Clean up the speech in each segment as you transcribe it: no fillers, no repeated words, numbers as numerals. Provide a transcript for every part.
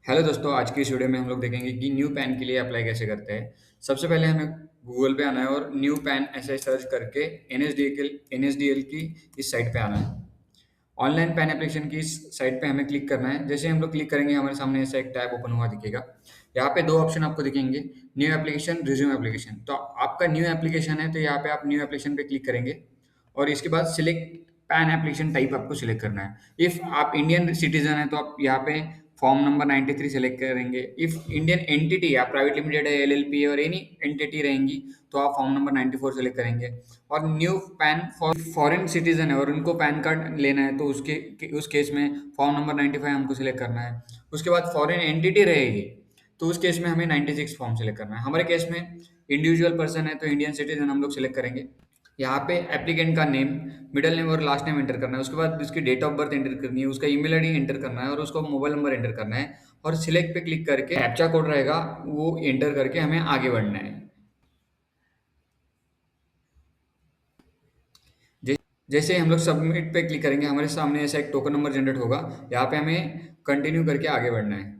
Hello दोस्तों, आज की इस वीडियो में हम लोग देखेंगे कि न्यू पैन के लिए अप्लाई कैसे करते हैं। सबसे पहले हमें गूगल पे आना है और न्यू पैन ऐसे सर्च करके एनएसडीएल की इस साइट पे आना है। ऑनलाइन पैन एप्लीकेशन की इस साइट पे हमें क्लिक करना है। जैसे हम लोग क्लिक करेंगे हमारे सामने ऐसा एक टैब ओपन हुआ दिखेगा। यहाँ पे दो ऑप्शन आपको दिखेंगे, न्यू एप्लीकेशन, रिज्यूम एप्लीकेशन। तो आपका न्यू एप्लीकेशन है तो यहाँ पे आप न्यू एप्लीकेशन पे क्लिक करेंगे और इसके बाद सिलेक्ट पैन एप्लीकेशन टाइप आपको सिलेक्ट करना है। इफ़ आप इंडियन सिटीजन है तो आप यहाँ पे फॉर्म नंबर 93 सेलेक्ट करेंगे। इफ़ इंडियन एंटिटी आप प्राइवेट लिमिटेड है, एलएलपी है और एनी एंटिटी रहेंगी तो आप फॉर्म नंबर 94 सेलेक्ट करेंगे। और new pan for foreign citizen है और उनको पैन कार्ड लेना है तो उस केस में फॉर्म नंबर 95 हमको सिलेक्ट करना है। उसके बाद फॉरेन एंटिटी रहेगी तो उस केस में हमें 96 फॉर्म सेलेक्ट करना है। हमारे केस में इंडिविजुअल पर्सन है तो इंडियन सिटीजन हम लोग सेलेक्ट करेंगे। यहाँ पे एप्लीकेंट का नेम, मिडिल नेम और लास्ट नेम एंटर करना है। उसके बाद उसकी डेट ऑफ बर्थ एंटर करनी है, उसका ईमेल आईडी एंटर करना है और उसको मोबाइल नंबर एंटर करना है। और सिलेक्ट पे क्लिक करके कैप्चा कोड रहेगा वो एंटर करके हमें आगे बढ़ना है। जैसे हम लोग सबमिट पे क्लिक करेंगे हमारे सामने ऐसा एक टोकन नंबर जनरेट होगा। यहाँ पे हमें कंटिन्यू करके आगे बढ़ना है।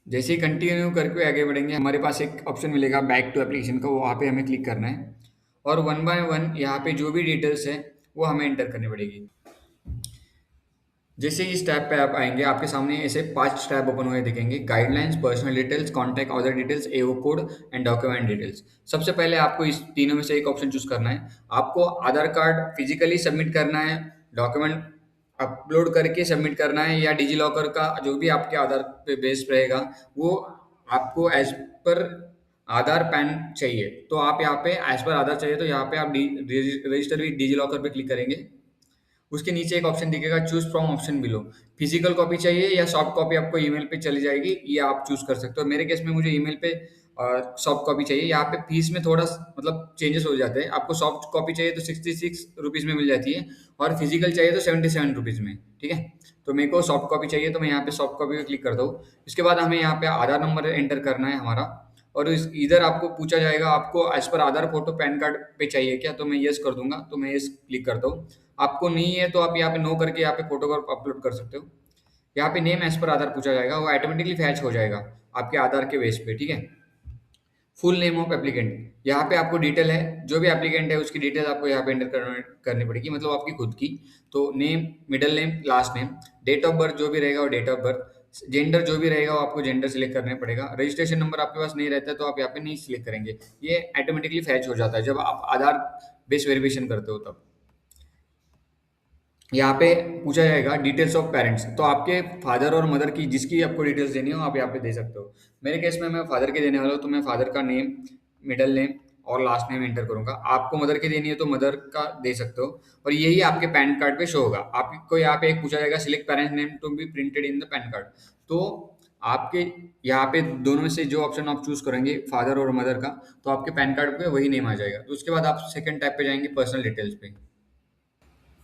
जैसे ही कंटिन्यू करके आगे बढ़ेंगे हमारे पास एक ऑप्शन मिलेगा बैक टू एप्लीकेशन का, वहाँ पे हमें क्लिक करना है और वन बाय वन यहाँ पे जो भी डिटेल्स है वो हमें एंटर करनी पड़ेगी। जैसे ही इस टैब पे आप आएंगे आपके सामने ऐसे 5 टैब ओपन हुए दिखेंगे, guidelines, personal details, contact other details, AO code and document details. सबसे पहले आपको इस तीनों में से एक ऑप्शन चूज करना है। आपको आधार कार्ड फिजिकली सबमिट करना है, डॉक्यूमेंट अपलोड करके सबमिट करना है, या डिजी लॉकर का जो भी आपके आधार पे बेस्ड रहेगा वो आपको एज पर आधार पैन चाहिए। तो आप यहाँ पे एज पर आधार चाहिए तो यहाँ पे आप रजिस्टर विद डिजी लॉकर पे क्लिक करेंगे। उसके नीचे एक ऑप्शन दिखेगा choose from option below. Physical copy चाहिए या सॉफ्ट कॉपी आपको ईमेल पे चली जाएगी, ये आप चूज कर सकते हो। मेरे केस में मुझे ईमेल पे सॉफ्ट कॉपी चाहिए। यहाँ पे फीस में थोड़ा मतलब चेंजेस हो जाते हैं। आपको सॉफ्ट कॉपी चाहिए तो 66 रुपीज़ में मिल जाती है और फिजिकल चाहिए तो 77 रुपीज़ में। ठीक है, तो मेरे को सॉफ्ट कॉपी चाहिए तो मैं यहाँ पे सॉफ्ट कॉपी पे क्लिक करता हूँ। इसके बाद हमें यहाँ पे आधार नंबर एंटर करना है हमारा। और इधर आपको पूछा जाएगा आपको एज पर आधार फोटो पैन कार्ड पे चाहिए क्या, तो मैं यस कर दूंगा, तो मैं यस क्लिक करता हूँ। आपको नहीं है तो आप यहाँ पे नो करके यहाँ पे फोटो अपलोड कर सकते हो। यहाँ पे नेम एज पर आधार पूछा जाएगा, वो ऑटोमेटिकली फैच हो जाएगा आपके आधार के बेस पे। ठीक है, फुल नेम ऑफ एप्लीकेंट, यहाँ पे आपको डिटेल है, जो भी एप्लीकेंट है उसकी डिटेल आपको यहाँ पे एंटर करनी पड़ेगी, मतलब आपकी खुद की। तो name, middle name, last name, date of birth जो भी रहेगा वो डेट ऑफ बर्थ, जेंडर जो भी रहेगा वो आपको जेंडर सिलेक्ट करना पड़ेगा। रजिस्ट्रेशन नंबर आपके पास नहीं रहता है तो आप यहाँ पे नहीं सिलेक्ट करेंगे, ये ऑटोमेटिकली फैच हो जाता है जब आप आधार बेस वेरिफिकेशन करते हो तब। यहाँ पे पूछा जाएगा डिटेल्स ऑफ पेरेंट्स, तो आपके फादर और मदर की जिसकी आपको डिटेल्स देनी हो आप यहाँ पे दे सकते हो। मेरे केस में मैं फादर के देने वाला हूँ तो मैं फादर का नेम, मिडिल नेम और लास्ट नेम एंटर करूंगा। आपको मदर की देनी है तो मदर का दे सकते हो और यही आपके पैन कार्ड पे शो होगा। आपको यहाँ पे एक पूछा जाएगा select parents name to be printed in the PAN card. तो आपके यहाँ पे दोनों में से जो ऑप्शन आप चूज करेंगे फादर और मदर का, तो आपके पैन कार्ड पे वही नेम आ जाएगा। तो उसके बाद आप सेकंड टैब पे जाएंगे पर्सनल डिटेल्स पे।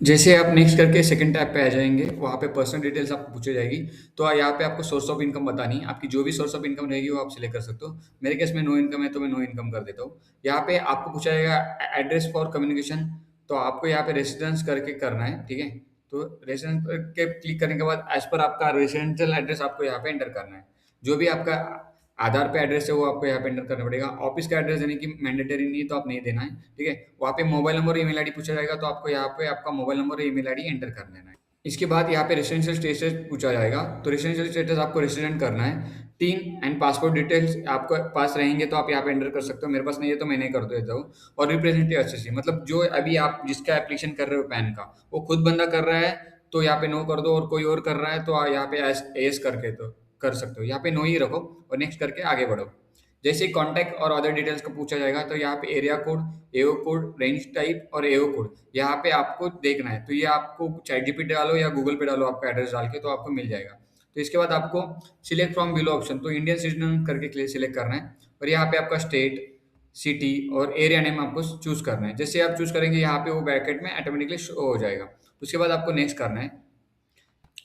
जैसे आप नेक्स्ट करके सेकंड टैब पे आ जाएंगे, वहाँ पे पर्सनल डिटेल्स आपको पूछी जाएगी। तो यहाँ पे आपको सोर्स ऑफ इनकम बतानी है, आपकी जो भी सोर्स ऑफ इनकम रहेगी वो आप सिलेक्ट कर सकते हो। मेरे केस में नो इनकम है तो मैं नो इनकम कर देता हूँ। यहाँ पे आपको पूछा जाएगा एड्रेस फॉर कम्युनिकेशन, तो आपको यहाँ पे रेसिडेंस करके करना है। ठीक है, तो रेसिडेंस के क्लिक करने के बाद एज पर आपका रेसिडेंशियल एड्रेस आपको यहाँ पे एंटर करना है। जो भी आपका आधार पे एड्रेस है वो आपको यहाँ पे एंटर करना पड़ेगा। ऑफिस का एड्रेस देने की मैंडेटरी नहीं है तो आप नहीं देना है। ठीक है, वहाँ पे मोबाइल नंबर ईमेल आईडी पूछा जाएगा तो आपको यहाँ पे आपका मोबाइल नंबर और ईमेल आईडी एंटर कर देना है। इसके बाद यहाँ पे रेसिडेंशियल स्टेटस पूछा जाएगा, तो रेसिडेंशियल स्टेटस आपको रेसिडेंट करना है। टीन एंड पासपोर्ट डिटेल्स आपके पास रहेंगे तो आप यहाँ पे एंटर कर सकते हो, मेरे पास नहीं है तो मैं नहीं कर देता हूँ। और रिप्रेजेंटेटिव एसएससी, मतलब जो अभी आप जिसका एप्लीकेशन कर रहे हो पैन का वो खुद बंदा कर रहा है तो यहाँ पे नो कर दो, और कोई और कर रहा है तो यहाँ पे एस करके तो कर सकते हो। यहाँ पे नो ही रखो और नेक्स्ट करके आगे बढ़ो। जैसे कॉन्टैक्ट और अदर डिटेल्स का पूछा जाएगा तो यहाँ पे एरिया कोड, एओ कोड, रेंज टाइप और एओ कोड यहाँ पे आपको देखना है। तो ये आपको चैट जीपीटी डालो या गूगल पे डालो आपका एड्रेस डाल के तो आपको मिल जाएगा। तो इसके बाद आपको सिलेक्ट फ्रॉम बिलो ऑप्शन, तो इंडियन सिटीजन करके सिलेक्ट करना है और यहाँ पे आपका स्टेट, सिटी और एरिया नेम आपको चूज करना है। जैसे आप चूज करेंगे यहाँ पे वो ब्रैकेट में ऑटोमेटिकली शो हो जाएगा। उसके बाद आपको नेक्स्ट करना है।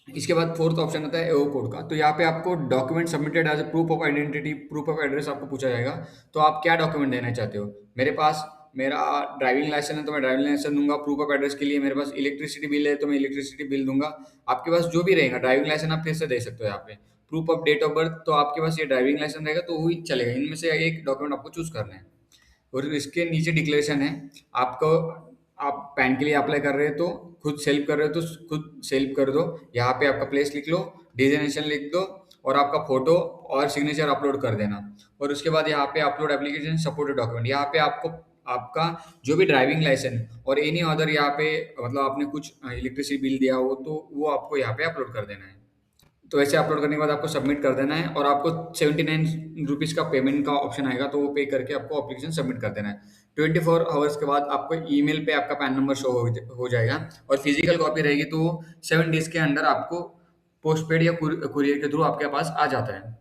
इसके बाद फोर्थ ऑप्शन आता है एओ कोड का, तो यहाँ पे आपको document submitted as proof of identity, proof of address आपको पूछा जाएगा। तो आप क्या डॉक्यूमेंट देना चाहते हो। मेरे पास मेरा ड्राइविंग लाइसेंस है तो मैं ड्राइविंग लाइसेंस दूंगा। प्रूफ ऑफ एड्रेस के लिए मेरे पास इलेक्ट्रिसिटी बिल है तो मैं इलेक्ट्रिसिटी बिल दूंगा। आपके पास जो भी रहेगा, ड्राइविंग लाइसेंस आप कैसे दे सकते हो यहाँ पे। Proof of date of birth, तो आपके पास ये ड्राइविंग लाइसेंस रहेगा तो वही चलेगा। इनमें से एक डॉक्यूमेंट आपको चूज करना है। और इसके नीचे डिक्लेरेशन है आपको। आप पैन के लिए अप्लाई कर रहे हो तो खुद सेल्फ कर रहे हो तो खुद सेल्फ कर दो। यहाँ पे आपका प्लेस लिख लो, डेजिग्नेशन लिख दो, और आपका फोटो और सिग्नेचर अपलोड कर देना। और उसके बाद यहाँ पे अपलोड एप्लीकेशन सपोर्टेड डॉक्यूमेंट, यहाँ पे आपको आपका जो भी ड्राइविंग लाइसेंस और एनी अदर यहाँ पे, मतलब आपने कुछ इलेक्ट्रिसिटी बिल दिया हो तो वो आपको यहाँ पे अपलोड कर देना है। तो ऐसे अपलोड करने के बाद आपको सबमिट कर देना है, और आपको 79 रुपीज़ का पेमेंट का ऑप्शन आएगा, तो वो पे करके आपको एप्लीकेशन सबमिट कर देना है। 24 आवर्स के बाद आपको ईमेल पे आपका पैन नंबर शो हो जाएगा। और फिजिकल कॉपी रहेगी तो 7 डेज के अंदर आपको पोस्ट पेड या कुरियर के थ्रू आपके पास आ जाता है।